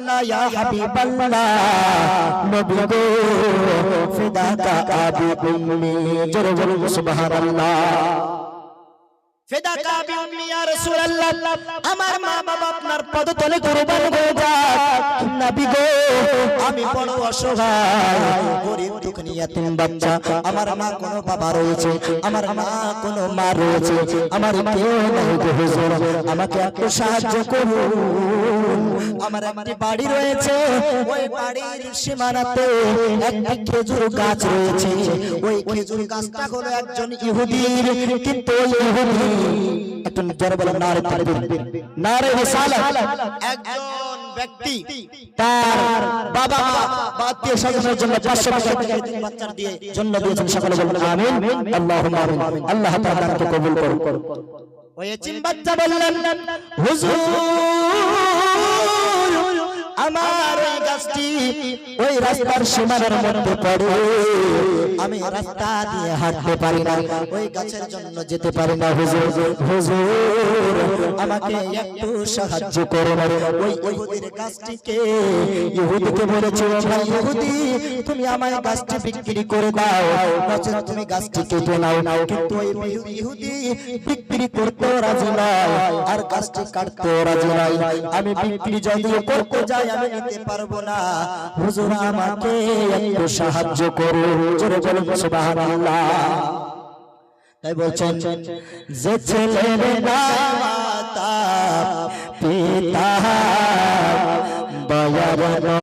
আল্লাহ ইয়া হাবিবাল্লাহ নবী গো ফিদাকা আবি উম্মি জোরে বলুন সুবহানাল্লাহ ফিদাকা আবি উম্মি ইয়া রাসূলুল্লাহ আমার মা বাবা আপনার পদতলে কুরবান হয়ে যাক নবী গো আমি বড় অসহায় গরীব দুঃখী ইয়াতীম বাচ্চা আমার মা কোনো বাবা রয়েছে আমার মা কোনো মা রয়েছে আমার কেউ নাই গো হুজুর আমাকে একটু সাহায্য করুন আমার একটি বাড়ি রয়েছে ওই বাড়ির সীমানাতে একটি খেজুর গাছ রয়েছে ওই খেজুর গাছটা হলো একজন ইহুদির কিন্তু ওই ইহুদি একজন জোরে বলেন নারে তাকবীর নারে রিসালাত একজন ব্যক্তি তার বাবা আত্মীয় স্বজনের জন্য 500 টাকা বাচ্চার দিয়ে জন্য দিয়েছেন সকলে বলেন আমিন আল্লাহুম্মা আমিন আল্লাহ তাআলা তাকে কবুল করুন ওই এতিম বাচ্চা বললেন হুজুর আমার এই গাছটি ওই রাস্তার সীমানার মধ্যে পড়ে আমি রাস্তা দিয়ে হাঁটতে পারি না ওই গাছের জন্য যেতে পারি না হুজুর হুজুর আমাকে একটু সাহায্য করুন ওই ইহুদির গাছটিকে ইহুদিকে বলেছে ভাই ইহুদি তুমি আমায় গাছটি বিক্রি করে দাও নচেত তুমি গাছটি কেটে নাও কিন্তু ওই ইহুদি বিক্রি করতে রাজি নয় আর গাছটি কাটতে রাজি নয় আমি বিক্রি যদি করতে যাই আমি নিতে পারবো না হুজুর আমাকে একটু সাহায্য করুন জোরে বলুন সুবহানাল্লাহ তাই বলছেন যে ছেলের মাতা পিতা বয়ার